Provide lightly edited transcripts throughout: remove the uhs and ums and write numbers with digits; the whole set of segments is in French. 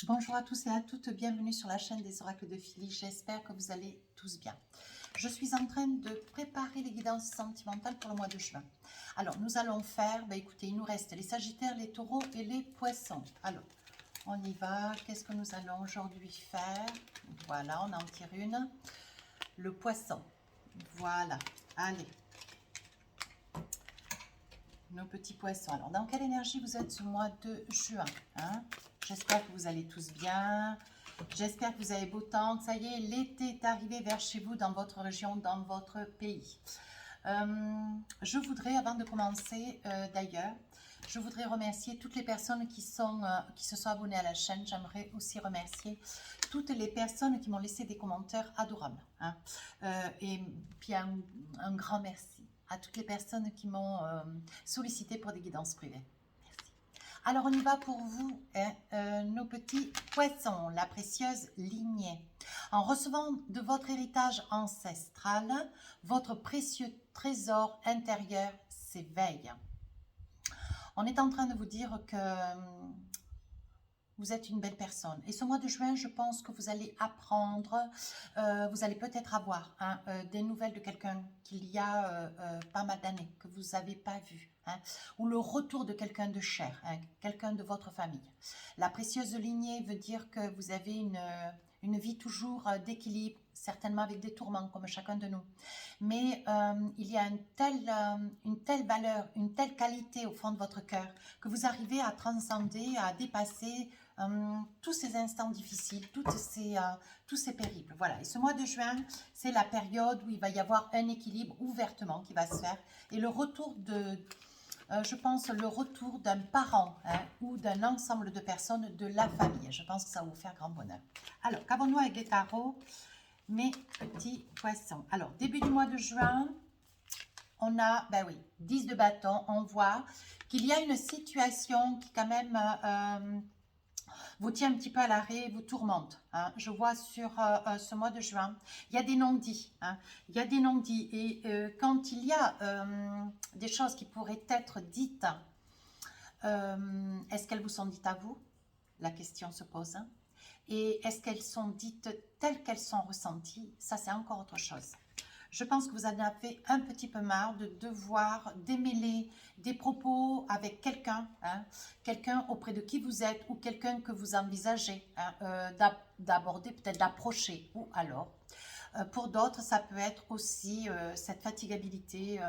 Bonjour à tous et à toutes, bienvenue sur la chaîne des oracles de Philly, j'espère que vous allez tous bien. Je suis en train de préparer les guidances sentimentales pour le mois de juin. Alors nous allons faire, écoutez, il nous reste les sagittaires, les taureaux et les poissons. Alors, on y va, qu'est-ce que nous allons aujourd'hui faire? Voilà, on en tire une. Le poisson, voilà, allez. Nos petits poissons. Alors, dans quelle énergie vous êtes ce mois de juin, hein? J'espère que vous allez tous bien. J'espère que vous avez beau temps. Ça y est, l'été est arrivé vers chez vous, dans votre région, dans votre pays. Je voudrais, avant de commencer, d'ailleurs, je voudrais remercier toutes les personnes qui se sont abonnées à la chaîne. J'aimerais aussi remercier toutes les personnes qui m'ont laissé des commentaires adorables, hein. Et puis un grand merci à toutes les personnes qui m'ont sollicité pour des guidances privées. Merci. Alors on y va pour vous, hein, nos petits poissons, la précieuse lignée. En recevant de votre héritage ancestral, votre précieux trésor intérieur s'éveille. On est en train de vous dire que vous êtes une belle personne. Et ce mois de juin, je pense que vous allez apprendre, vous allez peut-être avoir, hein, des nouvelles de quelqu'un qu'il y a pas mal d'années, que vous n'avez pas vu, hein, ou le retour de quelqu'un de cher, hein, quelqu'un de votre famille. La précieuse lignée veut dire que vous avez une vie toujours d'équilibre, certainement avec des tourments comme chacun de nous. Mais il y a une telle valeur, une telle qualité au fond de votre cœur que vous arrivez à transcender, à dépasser tous ces instants difficiles, tous ces périples. Voilà. Et ce mois de juin, c'est la période où il va y avoir un équilibre ouvertement qui va se faire et le retour je pense, le retour d'un parent, hein, ou d'un ensemble de personnes de la famille. Je pense que ça va vous faire grand bonheur. Alors, qu'avons-nous avec les tarots, mes petits poissons? Alors, début du mois de juin, on a, ben oui, 10 de bâton. On voit qu'il y a une situation qui quand même vous tient un petit peu à l'arrêt, vous tourmente, hein. Je vois sur ce mois de juin, il y a des non-dits, hein. Il y a des non-dits. Et quand il y a des choses qui pourraient être dites, est-ce qu'elles vous sont dites à vous? La question se pose, hein. Et est-ce qu'elles sont dites telles qu'elles sont ressenties? Ça, c'est encore autre chose. Je pense que vous en avez un petit peu marre de devoir démêler des propos avec quelqu'un, hein, quelqu'un auprès de qui vous êtes ou quelqu'un que vous envisagez, hein, d'aborder, peut-être d'approcher, ou alors. Pour d'autres, ça peut être aussi cette fatigabilité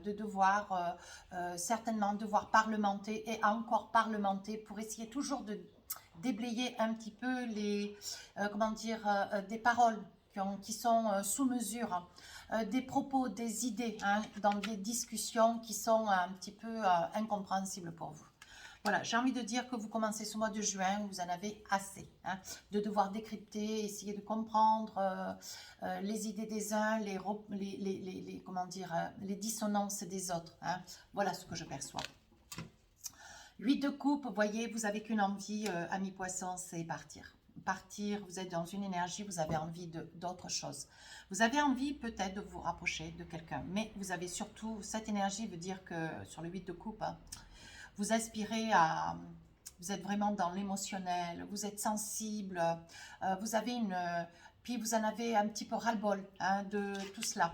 de devoir, certainement devoir parlementer et encore parlementer pour essayer toujours de déblayer un petit peu les, comment dire, des paroles qui sont sous mesure, des propos, des idées, hein, dans des discussions qui sont un petit peu incompréhensibles pour vous. Voilà, j'ai envie de dire que vous commencez ce mois de juin, vous en avez assez, hein, de devoir décrypter, essayer de comprendre les idées des uns, comment dire, les dissonances des autres, hein. Voilà ce que je perçois. 8 de coupe, vous voyez, vous avez qu'une envie, ami poisson, c'est partir. Partir, vous êtes dans une énergie, vous avez envie d'autre chose. Vous avez envie peut-être de vous rapprocher de quelqu'un, mais vous avez surtout, cette énergie veut dire que sur le 8 de coupe, hein, vous aspirez à, vous êtes vraiment dans l'émotionnel, vous êtes sensible, vous avez puis vous en avez un petit peu ras-le-bol, hein, de tout cela.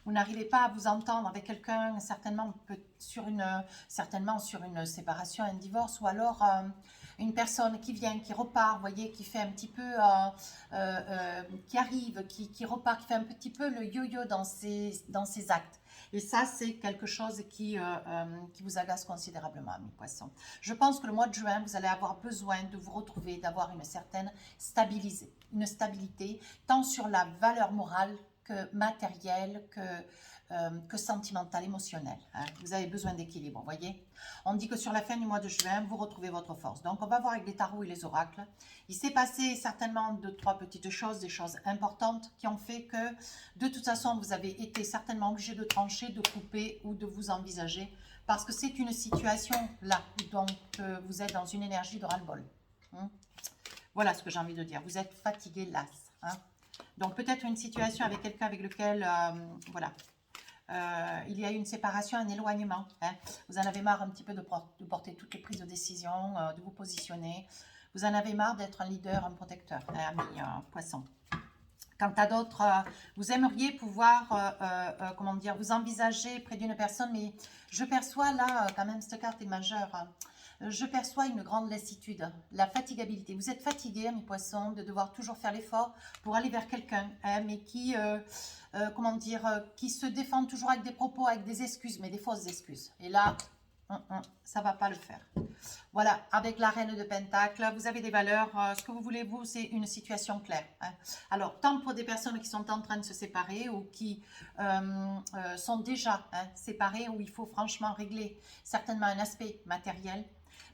Vous n'arrivez pas à vous entendre avec quelqu'un, certainement sur une séparation, un divorce, ou alors une personne qui vient, qui repart, vous voyez, qui fait un petit peu, qui arrive, qui repart, qui fait un petit peu le yo-yo dans ses actes. Et ça, c'est quelque chose qui vous agace considérablement, mes poissons. Je pense que le mois de juin, vous allez avoir besoin de vous retrouver, d'avoir une certaine stabilité, tant sur la valeur morale que matériel, que sentimental, émotionnel, hein. Vous avez besoin d'équilibre, vous voyez. On dit que sur la fin du mois de juin, vous retrouvez votre force. Donc, on va voir avec les tarots et les oracles. Il s'est passé certainement 2-3 petites choses, des choses importantes qui ont fait que, de toute façon, vous avez été certainement obligé de trancher, de couper ou de vous envisager, parce que c'est une situation là, donc vous êtes dans une énergie de ras-le-bol, hein. Voilà ce que j'ai envie de dire. Vous êtes fatigué, las, hein. Donc peut-être une situation avec quelqu'un avec lequel, voilà, il y a eu une séparation, un éloignement, hein. Vous en avez marre un petit peu de porter toutes les prises de décision, de vous positionner. Vous en avez marre d'être un leader, un protecteur, hein, ami poisson. Quant à d'autres, vous aimeriez pouvoir, comment dire, vous envisager près d'une personne, mais je perçois là, quand même, cette carte est majeure. Je perçois une grande lassitude, la fatigabilité. Vous êtes fatigué, mes poissons, de devoir toujours faire l'effort pour aller vers quelqu'un, hein, mais qui, comment dire, qui se défend toujours avec des propos, avec des excuses, mais des fausses excuses. Et là, ça ne va pas le faire. Voilà, avec la reine de Pentacle, vous avez des valeurs. Ce que vous voulez, vous, c'est une situation claire. Hein. Alors, tant pour des personnes qui sont en train de se séparer ou qui sont déjà séparées, où il faut franchement régler certainement un aspect matériel.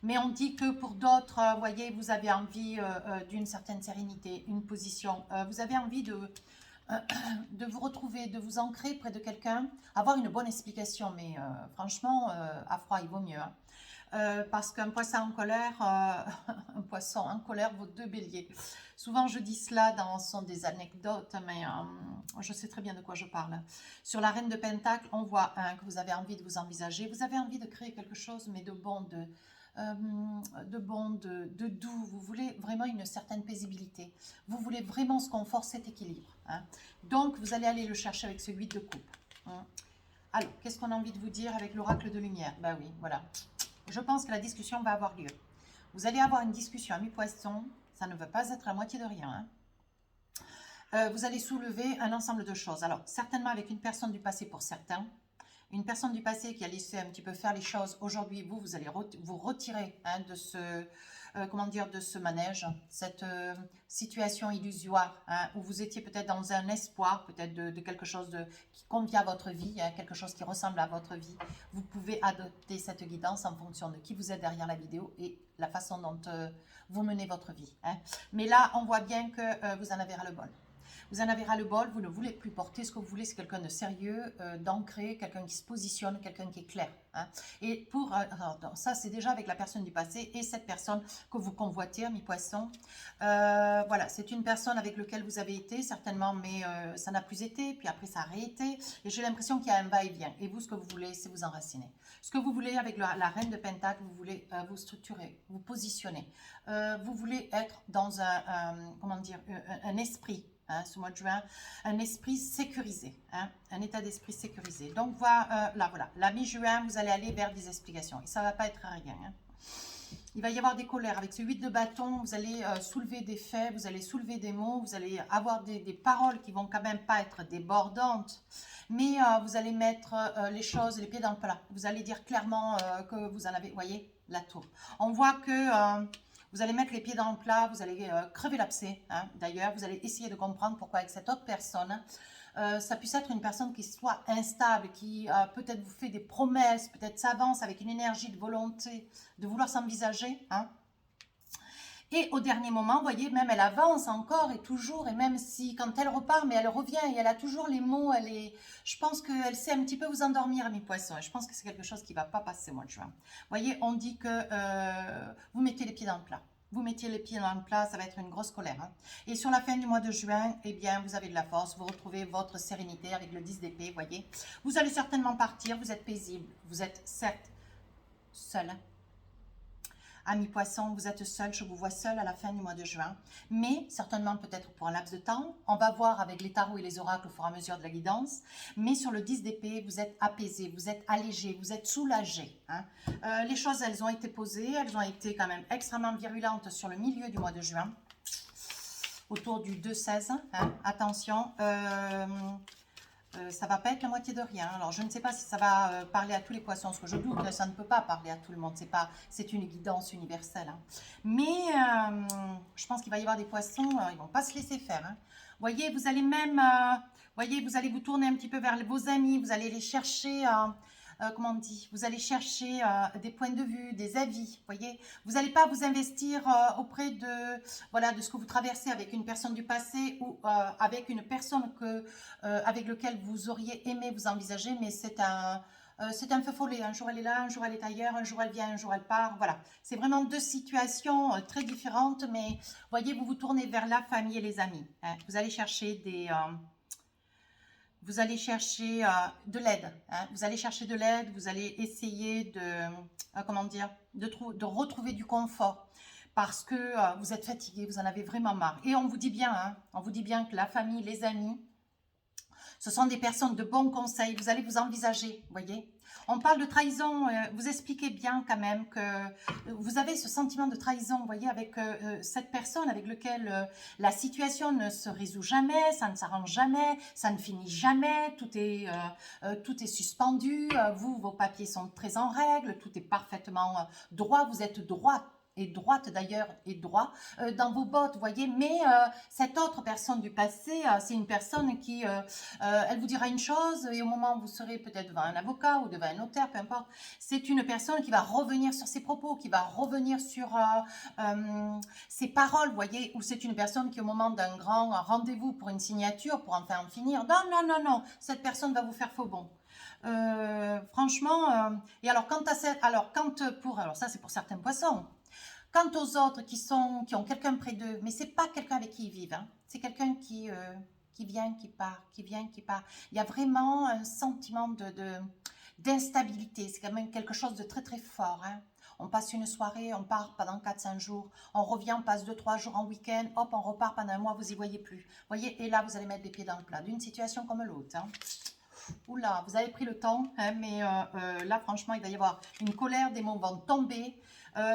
Mais on dit que pour d'autres, vous voyez, vous avez envie d'une certaine sérénité, une position. Vous avez envie de vous retrouver, de vous ancrer près de quelqu'un, avoir une bonne explication. Mais franchement, à froid, il vaut mieux. Hein. Parce qu'un poisson en colère, un poisson en colère vaut 2 béliers. Souvent, je dis cela dans ce sont des anecdotes, mais je sais très bien de quoi je parle. Sur la reine de Pentacle, on voit que vous avez envie de vous envisager, vous avez envie de créer quelque chose, mais de bon, de doux. Vous voulez vraiment une certaine paisibilité. Vous voulez vraiment ce confort, cet équilibre. Hein. Donc, vous allez aller le chercher avec ce 8 de coupe. Hein. Alors, qu'est-ce qu'on a envie de vous dire avec l'oracle de lumière? Ben oui, voilà. Je pense que la discussion va avoir lieu. Vous allez avoir une discussion, amis poissons. Ça ne veut pas être la moitié de rien. Hein. Vous allez soulever un ensemble de choses. Alors, certainement avec une personne du passé pour certains. Une personne du passé qui a laissé un petit peu faire les choses. Aujourd'hui, vous allez vous retirer de ce... comment dire, de ce manège, cette situation illusoire, hein, où vous étiez peut-être dans un espoir, peut-être de quelque chose qui convient à votre vie, hein, quelque chose qui ressemble à votre vie. Vous pouvez adopter cette guidance en fonction de qui vous êtes derrière la vidéo et la façon dont vous menez votre vie. Hein. Mais là, on voit bien que vous en avez ras-le-bol. Vous en avez ras-le-bol, vous ne voulez plus porter. Ce que vous voulez, c'est quelqu'un de sérieux, d'ancré, quelqu'un qui se positionne, quelqu'un qui est clair. Hein. Et pour ça, c'est déjà avec la personne du passé et cette personne que vous convoitez, mes poissons. Voilà, c'est une personne avec laquelle vous avez été, certainement, mais ça n'a plus été, puis après ça a réété. Et j'ai l'impression qu'il y a un va-et-vient. Et vous, ce que vous voulez, c'est vous enraciner. Ce que vous voulez avec la reine de Pentacle, vous voulez vous structurer, vous positionner. Vous voulez être dans comment dire, un esprit. Hein, ce mois de juin, un esprit sécurisé, hein, un état d'esprit sécurisé. Donc là, voilà, la mi-juin, vous allez aller vers des explications. Et ça ne va pas être rien. Hein. Il va y avoir des colères. Avec ce 8 de bâton, vous allez soulever des faits, vous allez soulever des mots, vous allez avoir des paroles qui vont quand même pas être débordantes. Mais vous allez mettre les choses, les pieds dans le plat. Vous allez dire clairement que vous en avez, voyez, la tour. On voit que... vous allez mettre les pieds dans le plat, vous allez crever l'abcès. Hein. D'ailleurs, vous allez essayer de comprendre pourquoi avec cette autre personne, ça puisse être une personne qui soit instable, qui peut-être vous fait des promesses, peut-être s'avance avec une énergie de volonté de vouloir s'envisager. Hein. Et au dernier moment, vous voyez, même elle avance encore et toujours, et même si quand elle repart, mais elle revient et elle a toujours les mots, je pense qu'elle sait un petit peu vous endormir, mes poissons. Et je pense que c'est quelque chose qui ne va pas passer au mois de juin. Vous voyez, on dit que vous mettez les pieds dans le plat. Vous mettiez les pieds dans le plat, ça va être une grosse colère. Hein. Et sur la fin du mois de juin, eh bien, vous avez de la force, vous retrouvez votre sérénité avec le 10 d'épée, voyez. Vous allez certainement partir, vous êtes paisible, vous êtes certes seul. Amis poissons, vous êtes seul, je vous vois seul à la fin du mois de juin, mais certainement peut-être pour un laps de temps. On va voir avec les tarots et les oracles au fur et à mesure de la guidance, mais sur le 10 d'épée, vous êtes apaisé, vous êtes allégé, vous êtes soulagé. Hein. Les choses, elles ont été posées, elles ont été quand même extrêmement virulentes sur le milieu du mois de juin, autour du 2-16. Hein. Attention, ça va pas être la moitié de rien. Alors, je ne sais pas si ça va parler à tous les poissons, parce que je doute que ça ne peut pas parler à tout le monde. C'est une guidance universelle. Hein. Mais je pense qu'il va y avoir des poissons, ils ne vont pas se laisser faire. Hein. Voyez, vous allez même, voyez, vous allez vous tourner un petit peu vers vos amis, vous allez les chercher... comment on dit, vous allez chercher des points de vue, des avis, voyez. Vous n'allez pas vous investir auprès de, voilà, de ce que vous traversez avec une personne du passé ou avec une personne avec laquelle vous auriez aimé vous envisager, mais c'est un feu follet. Un jour elle est là, un jour elle est ailleurs, un jour elle vient, un jour elle part. Voilà, c'est vraiment deux situations très différentes, mais voyez, vous vous tournez vers la famille et les amis. Hein. Vous allez chercher des... vous allez chercher de l'aide. Hein. Vous allez chercher de l'aide, vous allez essayer de, comment dire, de retrouver du confort. parce que vous êtes fatigué, vous en avez vraiment marre. Et on vous dit bien, hein, on vous dit bien que la famille, les amis, ce sont des personnes de bons conseils. Vous allez vous envisager, vous voyez. On parle de trahison. Vous expliquez bien quand même que vous avez ce sentiment de trahison, vous voyez, avec cette personne avec laquelle la situation ne se résout jamais, ça ne s'arrange jamais, ça ne finit jamais, tout est suspendu. Vous, vos papiers sont très en règle, tout est parfaitement droit, vous êtes droite et droite d'ailleurs, et droit dans vos bottes, vous voyez, mais cette autre personne du passé, c'est une personne qui, elle vous dira une chose, et au moment où vous serez peut-être devant un avocat ou devant un notaire, peu importe, c'est une personne qui va revenir sur ses propos, qui va revenir sur ses paroles, vous voyez, ou c'est une personne qui au moment d'un grand rendez-vous pour une signature, pour enfin en finir, non, non, non, non, cette personne va vous faire faux bon. Franchement, et alors quant à cette, alors ça c'est pour certains poissons. Quant aux autres qui ont quelqu'un près d'eux, mais c'est pas quelqu'un avec qui ils vivent, hein. C'est quelqu'un qui vient, qui part, qui vient, qui part. Il y a vraiment un sentiment d'instabilité. C'est quand même quelque chose de très très fort, hein. On passe une soirée, on part pendant 4-5 jours, on revient, on passe 2-3 jours en week-end, hop, on repart pendant un mois, vous y voyez plus. Vous voyez, et là, vous allez mettre les pieds dans le plat, d'une situation comme l'autre, hein. Oula, vous avez pris le temps, hein, mais là, franchement, il va y avoir une colère, des mots vont tomber.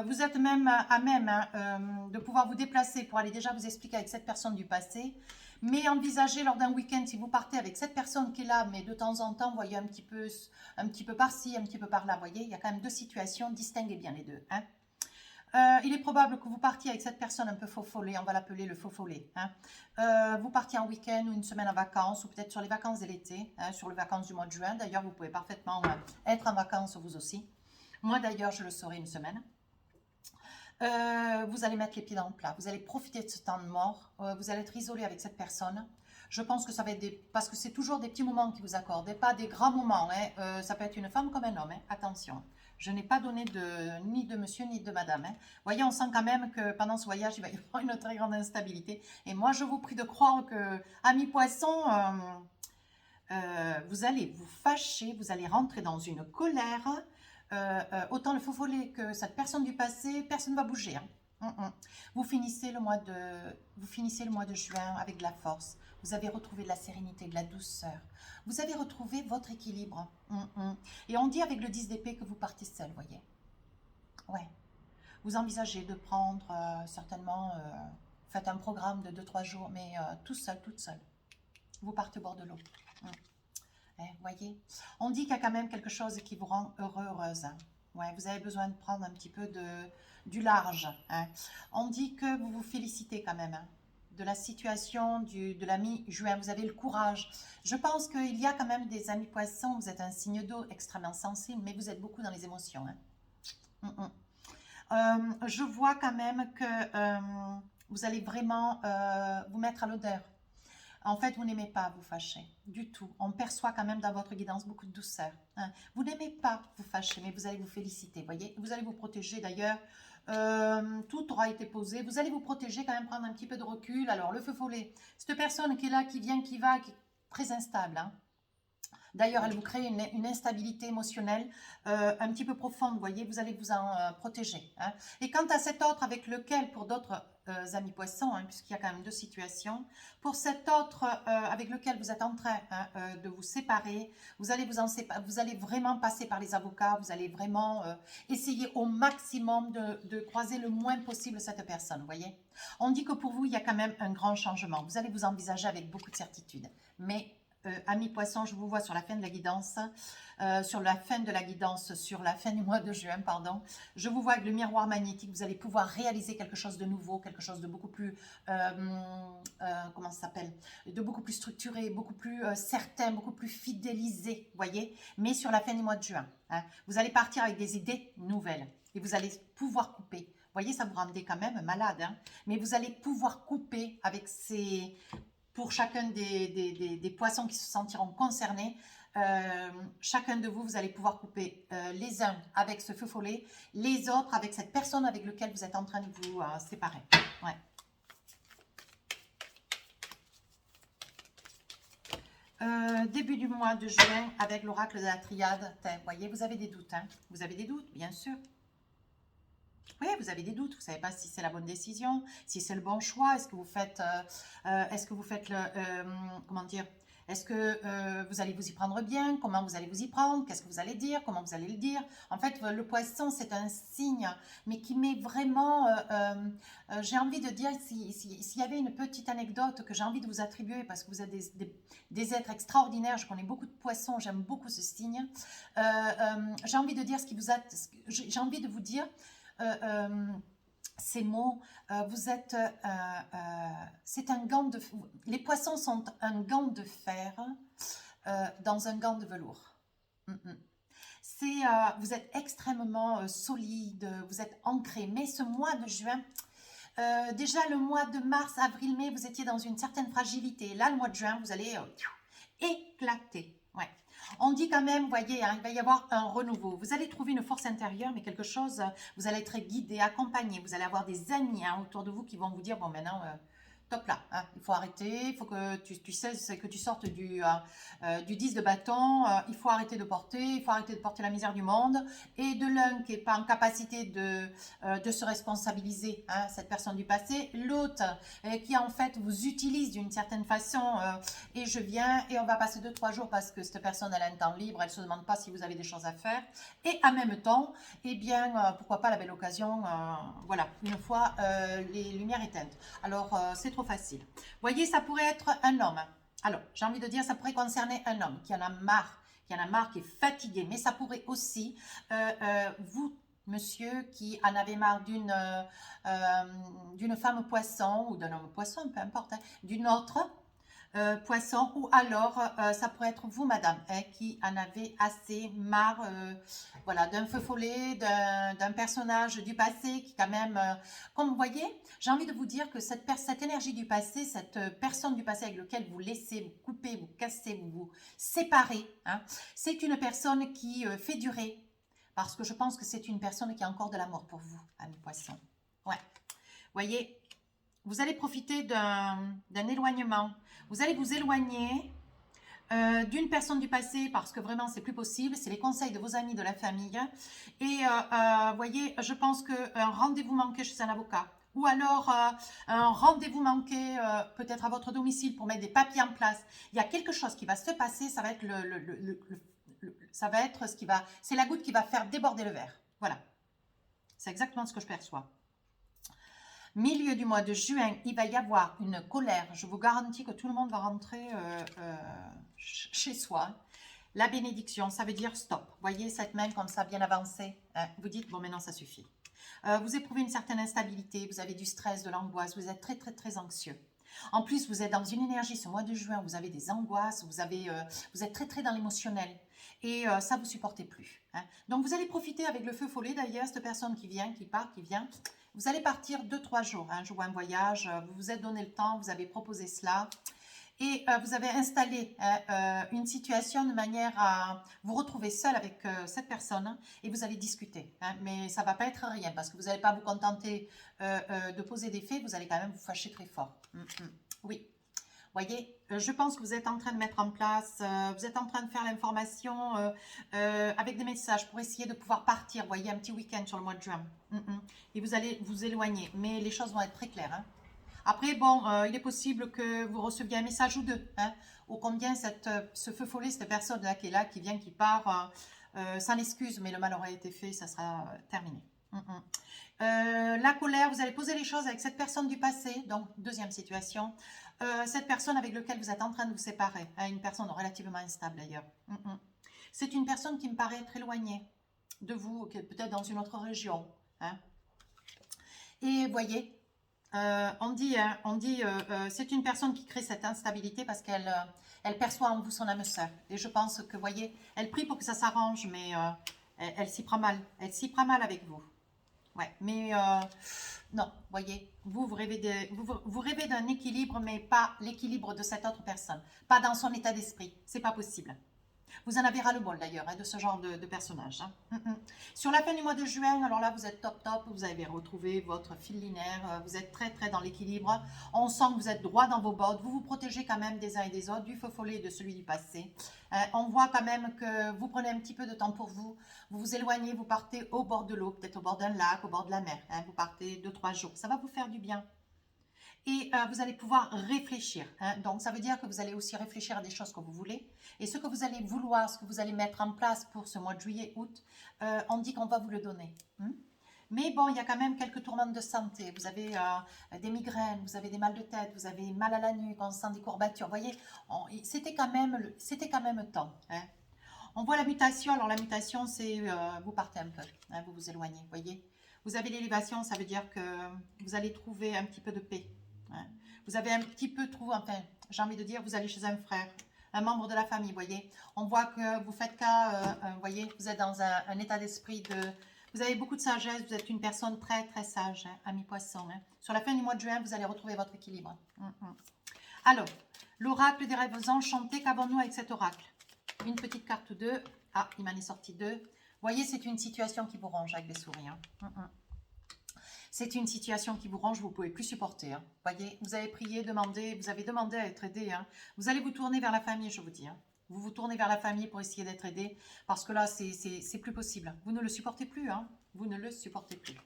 Vous êtes même à même hein, de pouvoir vous déplacer pour aller déjà vous expliquer avec cette personne du passé. Mais envisagez lors d'un week-end, si vous partez avec cette personne qui est là, mais de temps en temps, vous voyez un petit peu par-ci, un petit peu par-là, vous voyez, il y a quand même deux situations, distinguez bien les deux, hein. Il est probable que vous partiez avec cette personne un peu faux follet, on va l'appeler le faux follet. Hein. Vous partiez en week-end ou une semaine en vacances, ou peut-être sur les vacances de l'été, hein, sur les vacances du mois de juin. D'ailleurs, vous pouvez parfaitement être en vacances vous aussi. Moi d'ailleurs, je le serai une semaine. Vous allez mettre les pieds dans le plat, vous allez profiter de ce temps de mort, vous allez être isolé avec cette personne. Je pense que ça va être parce que c'est toujours des petits moments qui vous accordent, et pas des grands moments. Hein. Ça peut être une femme comme un homme, hein. Attention. Je n'ai pas donné ni de monsieur ni de madame. Hein. Vous voyez, on sent quand même que pendant ce voyage, il va y avoir une très grande instabilité. Et moi, je vous prie de croire que, amis poissons, vous allez vous fâcher, vous allez rentrer dans une colère. Autant le faux follet que cette personne du passé, personne ne va bouger. Hein. Vous finissez le mois de juin avec de la force. Vous avez retrouvé de la sérénité, de la douceur. Vous avez retrouvé votre équilibre. Et on dit avec le 10 d'épée que vous partez seul, voyez. Ouais. Vous envisagez de prendre certainement, faites un programme de 2-3 jours, mais tout seul, toute seule. Vous partez au bord de l'eau. Voyez, on dit qu'il y a quand même quelque chose qui vous rend heureux, heureuse. Hein. Ouais, vous avez besoin de prendre un petit peu du large. Hein. On dit que vous vous félicitez quand même hein, de la situation de la mi-juin. Vous avez le courage. Je pense qu'il y a quand même des amis poissons. Vous êtes un signe d'eau extrêmement sensible, mais vous êtes beaucoup dans les émotions. Hein. Je vois quand même que vous allez vraiment vous mettre à l'odeur. En fait, vous n'aimez pas vous fâcher, du tout. On perçoit quand même dans votre guidance beaucoup de douceur. Hein. Vous n'aimez pas vous fâcher, mais vous allez vous féliciter, voyez. Vous allez vous protéger d'ailleurs. Tout aura été posé. Vous allez vous protéger, quand même prendre un petit peu de recul. Alors, le feu follet, cette personne qui est là, qui vient, qui va, qui est très instable. Hein. D'ailleurs, elle vous crée une instabilité émotionnelle un petit peu profonde, vous voyez, vous allez vous en protéger. Hein. Et quant à cet autre avec lequel, pour d'autres amis poissons, hein, puisqu'il y a quand même deux situations, pour cet autre avec lequel vous êtes en train de vous séparer, vous allez vraiment passer par les avocats, vous allez vraiment essayer au maximum de croiser le moins possible cette personne, vous voyez. On dit que pour vous, il y a quand même un grand changement. Vous allez vous envisager avec beaucoup de certitude, mais amis poissons, je vous vois sur la fin de la guidance, sur la fin du mois de juin, pardon. Je vous vois avec le miroir magnétique, vous allez pouvoir réaliser quelque chose de nouveau, quelque chose de beaucoup plus, comment ça s'appelle, de beaucoup plus structuré, beaucoup plus certain, beaucoup plus fidélisé, voyez, mais sur la fin du mois de juin. Hein. Vous allez partir avec des idées nouvelles et vous allez pouvoir couper. Vous voyez, ça vous rendait quand même malade, hein, mais vous allez pouvoir couper avec ces... Pour chacun des poissons qui se sentiront concernés, chacun de vous, vous allez pouvoir couper les uns avec ce feu follet, les autres avec cette personne avec laquelle vous êtes en train de vous séparer. Ouais. Début du mois de juin avec l'oracle de la triade. Vous voyez, vous avez des doutes. Hein. Vous avez des doutes, bien sûr. Oui, vous avez des doutes, vous ne savez pas si c'est la bonne décision, si c'est le bon choix, est-ce que vous faites le, comment dire, est-ce que vous allez vous y prendre bien, comment vous allez vous y prendre, qu'est-ce que vous allez dire, comment vous allez le dire. En fait, le poisson, c'est un signe, mais qui met vraiment, j'ai envie de dire, s'il y avait une petite anecdote que j'ai envie de vous attribuer, parce que vous êtes des êtres extraordinaires, je connais beaucoup de poissons, j'aime beaucoup ce signe, j'ai envie de dire ce qui vous a, j'ai envie de vous dire, ces mots, vous êtes, c'est un gant de, les poissons sont un gant de fer dans un gant de velours. Vous êtes extrêmement solide, vous êtes ancré, mais ce mois de juin, déjà le mois de mars, avril, mai, vous étiez dans une certaine fragilité. Là, le mois de juin, vous allez éclater. Ouais. On dit quand même, vous voyez, hein, il va y avoir un renouveau. Vous allez trouver une force intérieure, mais quelque chose, vous allez être guidé, accompagné. Vous allez avoir des amis hein, autour de vous qui vont vous dire, bon maintenant, top là, hein, il faut arrêter, il faut que tu sais que tu sortes du 10 de bâton, il faut arrêter de porter, la misère du monde. Et de l'un qui n'est pas en capacité de se responsabiliser, hein, cette personne du passé, l'autre qui en fait vous utilise d'une certaine façon, et je viens et on va passer 2-3 jours parce que cette personne elle a un temps libre, elle ne se demande pas si vous avez des choses à faire. Et en même temps, eh bien, pourquoi pas la belle occasion, voilà, une fois les lumières éteintes. Alors, c'est trop facile. Vous voyez, ça pourrait être un homme. Alors, j'ai envie de dire, ça pourrait concerner un homme qui en a marre, qui est fatigué, mais ça pourrait aussi, vous, monsieur, qui en avez marre d'une femme poisson ou d'un homme poisson, peu importe, hein, d'une autre poisson, ou alors ça pourrait être vous, madame, hein, qui en avez assez marre, voilà, d'un feu follet, d'un personnage du passé qui quand même, comme vous voyez, j'ai envie de vous dire que cette énergie du passé, cette personne du passé avec laquelle vous laissez, vous coupez, vous cassez, vous séparez, hein, c'est une personne qui fait durer, parce que je pense que c'est une personne qui a encore de l'amour pour vous, ami poisson. Ouais, vous voyez, vous allez profiter d'un éloignement. Vous allez vous éloigner d'une personne du passé parce que vraiment c'est plus possible. C'est les conseils de vos amis, de la famille. Et voyez, je pense qu'un rendez-vous manqué chez un avocat ou alors un rendez-vous manqué peut-être à votre domicile pour mettre des papiers en place. Il y a quelque chose qui va se passer. Ça va être ça va être ce qui va. C'est la goutte qui va faire déborder le verre. Voilà. C'est exactement ce que je perçois. Milieu du mois de juin, il va y avoir une colère. Je vous garantis que tout le monde va rentrer chez soi. La bénédiction, ça veut dire stop. Voyez cette main comme ça, bien avancée. Hein, vous dites, bon, maintenant, ça suffit. Vous éprouvez une certaine instabilité, vous avez du stress, de l'angoisse, vous êtes très, très, très anxieux. En plus, vous êtes dans une énergie, ce mois de juin, vous avez des angoisses, vous êtes très, très dans l'émotionnel. Et ça, vous ne supportez plus. Hein. Donc, vous allez profiter avec le feu follet, d'ailleurs, cette personne qui vient, qui part, qui vient. Vous allez partir 2-3 jours, hein, je vois un voyage, vous vous êtes donné le temps, vous avez proposé cela et vous avez installé une situation de manière à vous retrouver seul avec cette personne hein, et vous allez discuter. Hein, mais ça ne va pas être rien parce que vous n'allez pas vous contenter de poser des faits, vous allez quand même vous fâcher très fort. Oui. Voyez, je pense que vous êtes en train de mettre en place, vous êtes en train de faire l'information avec des messages pour essayer de pouvoir partir, voyez, un petit week-end sur le mois de juin. Et vous allez vous éloigner, mais les choses vont être très claires. Hein. Après, bon, il est possible que vous receviez un message ou deux, hein, ô combien ce feu follet, cette personne-là qui est là, qui vient, qui part, sans excuse, mais le mal aura été fait, ça sera terminé. La colère, vous allez poser les choses avec cette personne du passé, donc deuxième situation. Cette personne avec laquelle vous êtes en train de vous séparer, hein, une personne relativement instable d'ailleurs. C'est une personne qui me paraît être éloignée de vous, peut-être dans une autre région. Hein. Et voyez, on dit c'est une personne qui crée cette instabilité parce qu'elle elle perçoit en vous son âme sœur. Et je pense que, voyez, elle prie pour que ça s'arrange, mais elle s'y prend mal. Elle s'y prend mal avec vous. Ouais, mais non, voyez, vous rêvez d'un équilibre, mais pas l'équilibre de cette autre personne. Pas dans son état d'esprit, c'est pas possible. Vous en avez ras-le-bol d'ailleurs, de ce genre de personnage. Sur la fin du mois de juin, alors là, vous êtes top top, vous avez retrouvé votre fil linéaire, vous êtes très très dans l'équilibre. On sent que vous êtes droit dans vos bottes, vous vous protégez quand même des uns et des autres, du feu follet et de celui du passé. On voit quand même que vous prenez un petit peu de temps pour vous, vous vous éloignez, vous partez au bord de l'eau, peut-être au bord d'un lac, au bord de la mer. Vous partez 2-3 jours, ça va vous faire du bien. Et vous allez pouvoir réfléchir. Donc, ça veut dire que vous allez aussi réfléchir à des choses que vous voulez. Et ce que vous allez vouloir, ce que vous allez mettre en place pour ce mois de juillet, août, on dit qu'on va vous le donner. Mais bon, il y a quand même quelques tourmentes de santé. Vous avez des migraines, vous avez des mal de tête, vous avez mal à la nuque, on sent des courbatures. Vous voyez, c'était quand même temps. On voit la mutation. Alors, la mutation, c'est vous partez un peu, vous vous éloignez. Vous voyez, vous avez l'élévation, ça veut dire que vous allez trouver un petit peu de paix. Vous avez un petit peu trouvé, enfin, j'ai envie de dire, vous allez chez un frère, un membre de la famille, vous voyez. On voit que vous faites cas, vous voyez, vous êtes dans un état d'esprit de... Vous avez beaucoup de sagesse, vous êtes une personne très, très sage, ami poisson. Sur la fin du mois de juin, vous allez retrouver votre équilibre. Alors, l'oracle des rêves enchantés, qu'avons-nous avec cet oracle? Une petite carte ou deux. Ah, il m'en est sorti deux. Vous voyez, c'est une situation qui vous ronge avec les souris. C'est une situation qui vous range, vous ne pouvez plus supporter. Voyez, vous avez prié, demandé, vous avez demandé à être aidé. Vous allez vous tourner vers la famille, je vous dis. Vous vous tournez vers la famille pour essayer d'être aidé, parce que là, c'est plus possible. Vous ne le supportez plus. Vous ne le supportez plus.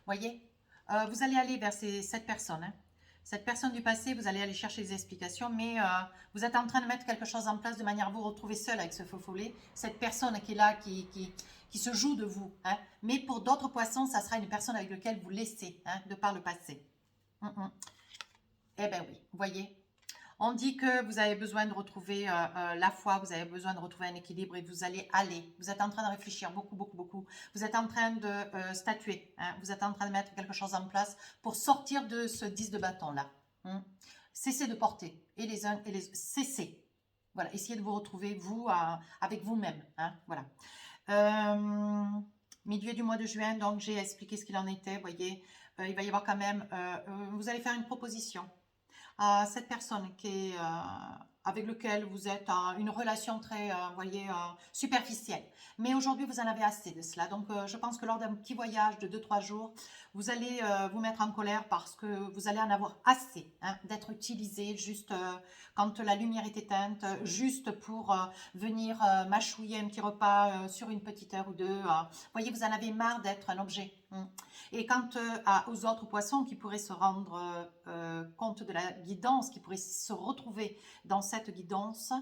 Voyez, vous allez aller vers cette personne. Cette personne du passé, vous allez aller chercher des explications, mais vous êtes en train de mettre quelque chose en place de manière à vous retrouver seul avec ce faux follet. Cette personne qui est là, qui se joue de vous. Mais pour d'autres poissons, ça sera une personne avec laquelle vous laissez, de par le passé. Eh bien oui, vous voyez. On dit que vous avez besoin de retrouver la foi, vous avez besoin de retrouver un équilibre et vous allez aller. Vous êtes en train de réfléchir beaucoup, beaucoup, beaucoup. Vous êtes en train de statuer. Vous êtes en train de mettre quelque chose en place pour sortir de ce 10 de bâton-là. Cessez de porter. Et les uns et les autres. Cessez. Voilà, essayez de vous retrouver, vous, avec vous-même. Voilà. Milieu du mois de juin, donc j'ai expliqué ce qu'il en était. Vous voyez, il va y avoir quand même... vous allez faire une proposition à cette personne qui est, avec laquelle vous êtes en une relation très, voyez, superficielle. Mais aujourd'hui, vous en avez assez de cela. Donc, je pense que lors d'un petit voyage de 2-3 jours, vous allez vous mettre en colère parce que vous allez en avoir assez d'être utilisé juste quand la lumière est éteinte, juste pour venir mâchouiller un petit repas sur une petite heure ou deux. Voyez, vous en avez marre d'être un objet. Et quant aux autres poissons qui pourraient se rendre compte de la guidance, qui pourraient se retrouver dans cette guidance,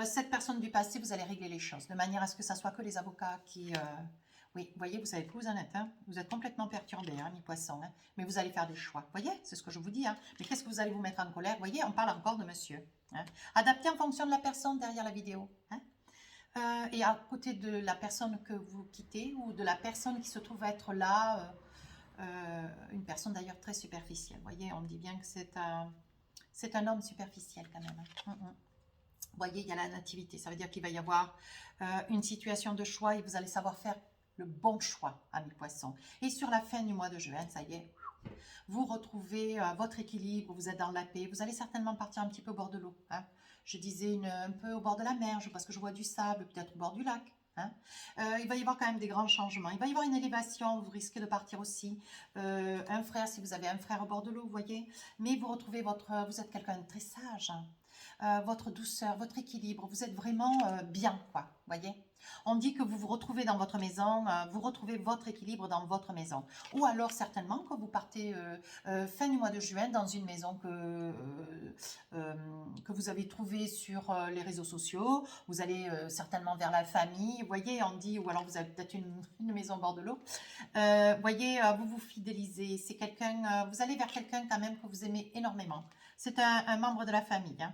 cette personne du passé, vous allez régler les choses de manière à ce que ça soit que les avocats qui... oui, vous voyez, vous savez plus où vous en êtes. Vous êtes complètement perturbé, mi-poisson. Mais vous allez faire des choix. Vous voyez, c'est ce que je vous dis. Mais qu'est-ce que vous allez vous mettre en colère? Vous voyez, on parle encore de monsieur. Adapté en fonction de la personne derrière la vidéo. Et à côté de la personne que vous quittez ou de la personne qui se trouve être là, une personne d'ailleurs très superficielle. Vous voyez, on dit bien que c'est un homme superficiel quand même. Vous voyez, il y a la nativité. Ça veut dire qu'il va y avoir une situation de choix et vous allez savoir faire le bon choix, ami poisson. Et sur la fin du mois de juin, ça y est, vous retrouvez votre équilibre, vous êtes dans la paix. Vous allez certainement partir un petit peu au bord de l'eau. Je disais un peu au bord de la mer, parce que je vois du sable, peut-être au bord du lac. Il va y avoir quand même des grands changements. Il va y avoir une élévation, vous risquez de partir aussi. Un frère, si vous avez un frère au bord de l'eau, vous voyez. Mais vous retrouvez vous êtes quelqu'un de très sage. Votre douceur, votre équilibre, vous êtes vraiment bien, quoi, voyez. On dit que vous vous retrouvez dans votre maison, vous retrouvez votre équilibre dans votre maison. Ou alors certainement que vous partez fin du mois de juin dans une maison que vous avez trouvée sur les réseaux sociaux. Vous allez certainement vers la famille, vous voyez, on dit, ou alors vous avez peut-être une maison au bord de l'eau. Voyez, vous vous fidélisez, c'est quelqu'un, vous allez vers quelqu'un quand même que vous aimez énormément. C'est un membre de la famille.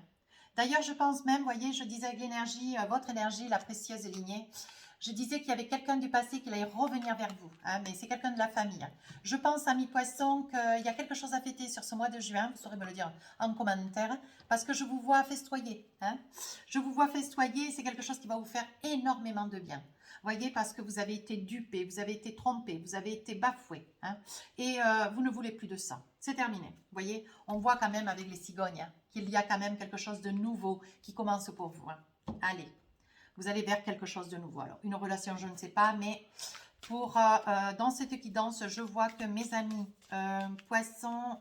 D'ailleurs, je pense même, voyez, je disais avec l'énergie, votre énergie, la précieuse et lignée, je disais qu'il y avait quelqu'un du passé qui allait revenir vers vous, mais c'est quelqu'un de la famille. Je pense, ami poisson, qu'il y a quelque chose à fêter sur ce mois de juin, vous saurez me le dire en commentaire, parce que je vous vois festoyer. Je vous vois festoyer, c'est quelque chose qui va vous faire énormément de bien. Voyez, parce que vous avez été dupé, vous avez été trompé, vous avez été bafoué. Et vous ne voulez plus de ça. C'est terminé. Voyez, on voit quand même avec les cigognes qu'il y a quand même quelque chose de nouveau qui commence pour vous. Allez, Vous allez vers quelque chose de nouveau. Alors, une relation, je ne sais pas, mais pour dans cette guidance, je vois que mes amis poissons,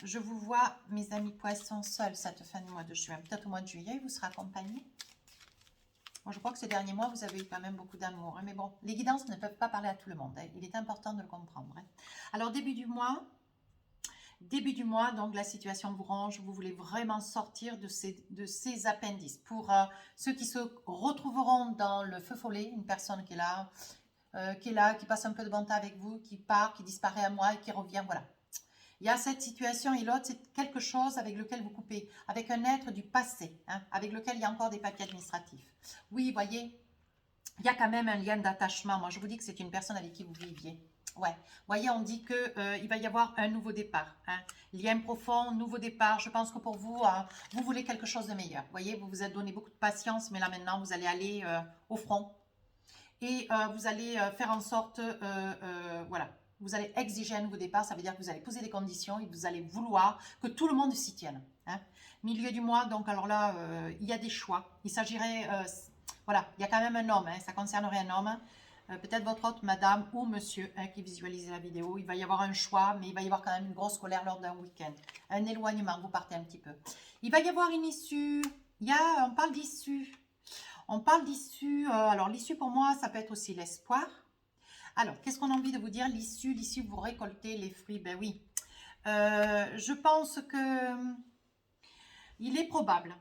je vous vois, mes amis poissons, seuls cette fin du mois de juin. Peut-être au mois de juillet, vous serez accompagnés. Moi, je crois que ces derniers mois, vous avez eu quand même beaucoup d'amour. Hein, mais bon, les guidances ne peuvent pas parler à tout le monde. Hein, il est important de le comprendre. Hein. Alors, début du mois, donc la situation vous range. Vous voulez vraiment sortir de ces appendices. Pour ceux qui se retrouveront dans le feu follet, une personne qui est là, qui passe un peu de bon temps avec vous, qui part, qui disparaît à moi et qui revient, voilà. Il y a cette situation et l'autre, c'est quelque chose avec lequel vous coupez, avec un être du passé, hein, avec lequel il y a encore des papiers administratifs. Oui, vous voyez, il y a quand même un lien d'attachement. Moi, je vous dis que c'est une personne avec qui vous viviez. Ouais, vous voyez, on dit qu'il va y avoir un nouveau départ. Hein. Lien profond, nouveau départ. Je pense que pour vous, vous voulez quelque chose de meilleur. Vous voyez, vous vous êtes donné beaucoup de patience, mais là maintenant, vous allez aller au front. Et vous allez faire en sorte, voilà, vous allez exiger un nouveau départ, ça veut dire que vous allez poser des conditions et vous allez vouloir que tout le monde s'y tienne. Hein. Milieu du mois, donc alors là, il y a des choix. Il s'agirait, voilà, il y a quand même un homme, hein, ça concernerait un homme, peut-être votre autre madame ou monsieur hein, qui visualise la vidéo. Il va y avoir un choix, mais il va y avoir quand même une grosse colère lors d'un week-end. Un éloignement, vous partez un petit peu. Il va y avoir une issue, on parle d'issue. On parle d'issue, alors l'issue pour moi, ça peut être aussi l'espoir. Alors, qu'est-ce qu'on a envie de vous dire? L'issue, vous récoltez les fruits. Ben oui, je pense que il est probable,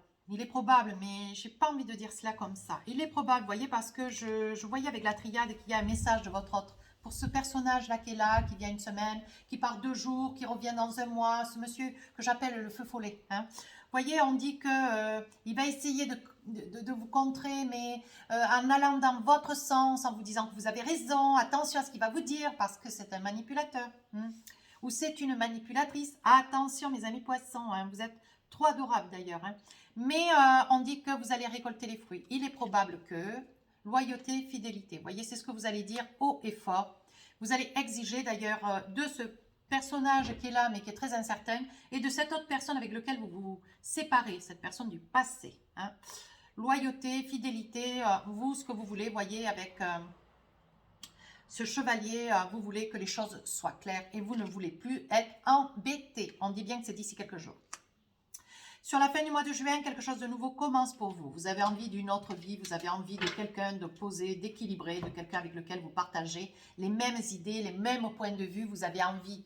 mais j'ai pas envie de dire cela comme ça. Il est probable, vous voyez, parce que je voyais avec la triade qu'il y a un message de votre autre. Pour ce personnage-là qui est là, qui vient une semaine, qui part 2 jours, qui revient dans un mois, ce monsieur que j'appelle le feu follet. Hein. Vous voyez, on dit qu'il va essayer de vous contrer, mais en allant dans votre sens, en vous disant que vous avez raison, attention à ce qu'il va vous dire, parce que c'est un manipulateur. Hein. Ou c'est une manipulatrice. Attention, mes amis poissons, hein, vous êtes trop adorables d'ailleurs. Hein. Mais on dit que vous allez récolter les fruits. Il est probable que loyauté, fidélité. Vous voyez, c'est ce que vous allez dire haut et fort. Vous allez exiger d'ailleurs de ce personnage qui est là, mais qui est très incertain, et de cette autre personne avec laquelle vous vous séparez, cette personne du passé. Hein. Loyauté, fidélité, vous, ce que vous voulez, voyez, avec ce chevalier, vous voulez que les choses soient claires et vous ne voulez plus être embêté. On dit bien que c'est d'ici quelques jours. Sur la fin du mois de juin, quelque chose de nouveau commence pour vous. Vous avez envie d'une autre vie, vous avez envie de quelqu'un de posé, d'équilibré, de quelqu'un avec lequel vous partagez les mêmes idées, les mêmes points de vue. Vous avez envie,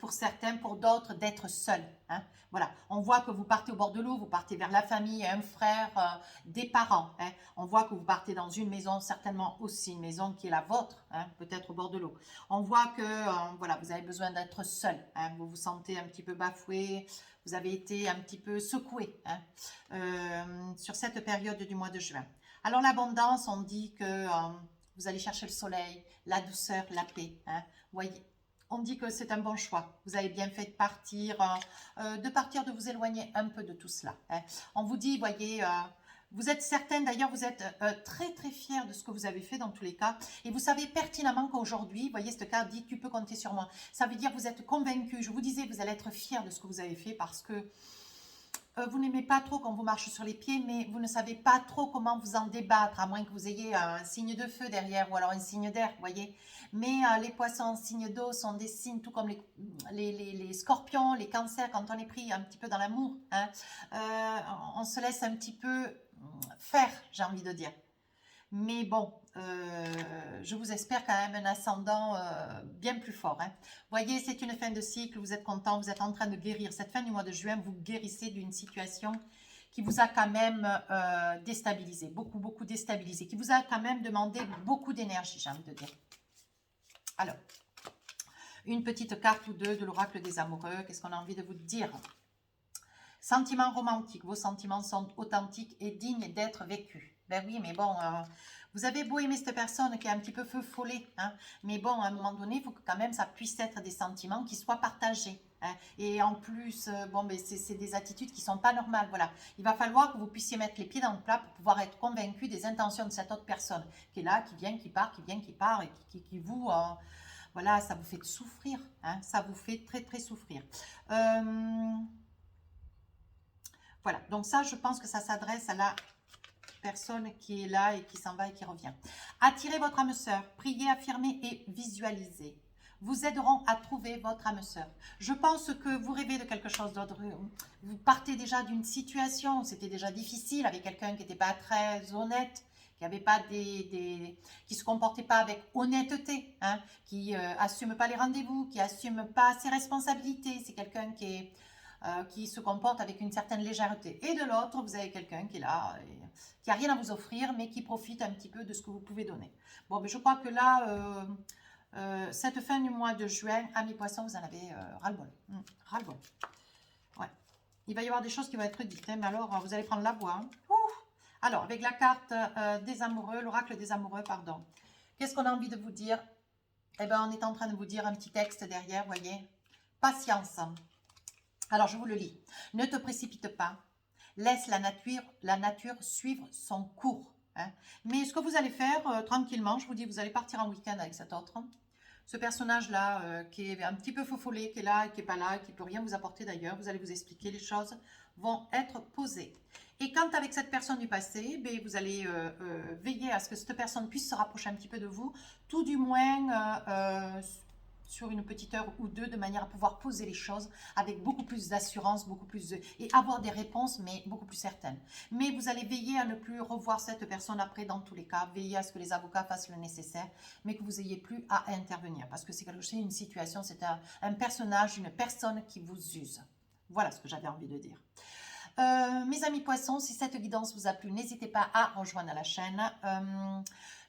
pour certains, pour d'autres, d'être seul. Hein. Voilà, on voit que vous partez au bord de l'eau, vous partez vers la famille, un frère, des parents. Hein. On voit que vous partez dans une maison, certainement aussi une maison qui est la vôtre, hein, peut-être au bord de l'eau. On voit que voilà, vous avez besoin d'être seul. Hein. Vous vous sentez un petit peu bafoué. Vous avez été un petit peu secoué hein, sur cette période du mois de juin. Alors l'abondance, on dit que vous allez chercher le soleil, la douceur, la paix. Hein. Voyez, on dit que c'est un bon choix. Vous avez bien fait de partir, de vous éloigner un peu de tout cela. Hein. On vous dit, voyez, vous êtes certaine, d'ailleurs, vous êtes très très fière de ce que vous avez fait dans tous les cas. Et vous savez pertinemment qu'aujourd'hui, voyez, cette carte dit, tu peux compter sur moi. Ça veut dire que vous êtes convaincu. Je vous disais, vous allez être fière de ce que vous avez fait parce que vous n'aimez pas trop quand vous marchez sur les pieds, mais vous ne savez pas trop comment vous en débattre, à moins que vous ayez un signe de feu derrière ou alors un signe d'air, vous voyez. Mais les poissons en signe d'eau sont des signes, tout comme les scorpions, les cancers, quand on est pris un petit peu dans l'amour. Hein, on se laisse un petit peu faire, j'ai envie de dire. Mais bon, je vous espère quand même un ascendant bien plus fort. Hein. Voyez, c'est une fin de cycle, vous êtes content, vous êtes en train de guérir. Cette fin du mois de juin, vous guérissez d'une situation qui vous a quand même déstabilisé, beaucoup déstabilisé, qui vous a quand même demandé beaucoup d'énergie, j'ai envie de dire. Alors, une petite carte ou deux de l'oracle des amoureux, qu'est-ce qu'on a envie de vous dire? Sentiments romantiques, vos sentiments sont authentiques et dignes d'être vécus. Ben oui, mais bon, vous avez beau aimer cette personne qui est un petit peu feu follet, hein, mais bon, à un moment donné, il faut que quand même ça puisse être des sentiments qui soient partagés. Hein, et en plus, bon, ben c'est des attitudes qui ne sont pas normales. Voilà. Il va falloir que vous puissiez mettre les pieds dans le plat pour pouvoir être convaincu des intentions de cette autre personne qui est là, qui vient, qui part, qui vient, qui part, et qui vous... voilà, ça vous fait souffrir. Hein, ça vous fait très, très souffrir. Voilà, donc ça, je pense que ça s'adresse à la personne qui est là et qui s'en va et qui revient. Attirez votre âme sœur, priez, affirmez et visualisez. Vous aideront à trouver votre âme sœur. Je pense que vous rêvez de quelque chose d'autre. Vous partez déjà d'une situation, c'était déjà difficile avec quelqu'un qui n'était pas très honnête, qui avait pas qui se comportait pas avec honnêteté, hein, qui assume pas les rendez-vous, qui assume pas ses responsabilités. C'est quelqu'un qui se comporte avec une certaine légèreté. Et de l'autre, vous avez quelqu'un qui est là, qui a rien à vous offrir, mais qui profite un petit peu de ce que vous pouvez donner. Bon, mais je crois que là, cette fin du mois de juin, amis poissons, vous en avez ras-le-bol. Ras-le-bol. Ouais. Il va y avoir des choses qui vont être dites, hein, mais alors vous allez prendre la voix. Hein. Alors, avec la carte des amoureux, l'oracle des amoureux, pardon. Qu'est-ce qu'on a envie de vous dire? Eh bien, on est en train de vous dire un petit texte derrière, voyez. Patience. Alors, je vous le lis. Ne te précipite pas. Laisse la nature suivre son cours. Hein. Mais ce que vous allez faire tranquillement, je vous dis, vous allez partir en week-end avec cet autre. Ce personnage-là, qui est un petit peu faux-follet, qui est là, qui n'est pas là, qui ne peut rien vous apporter d'ailleurs, vous allez vous expliquer, les choses vont être posées. Et quand avec cette personne du passé, ben, vous allez veiller à ce que cette personne puisse se rapprocher un petit peu de vous, tout du moins sur une petite heure ou deux, de manière à pouvoir poser les choses avec beaucoup plus d'assurance, et avoir des réponses, mais beaucoup plus certaines. Mais vous allez veiller à ne plus revoir cette personne après dans tous les cas, veiller à ce que les avocats fassent le nécessaire, mais que vous n'ayez plus à intervenir, parce que c'est une situation, c'est un personnage, une personne qui vous use. Voilà ce que j'avais envie de dire. Mes amis poissons, si cette guidance vous a plu, n'hésitez pas à rejoindre la chaîne.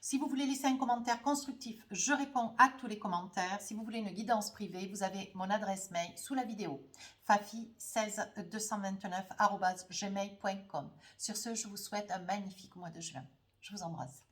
Si vous voulez laisser un commentaire constructif, je réponds à tous les commentaires. Si vous voulez une guidance privée, vous avez mon adresse mail sous la vidéo, fafi16229@gmail.com. Sur ce, je vous souhaite un magnifique mois de juin. Je vous embrasse.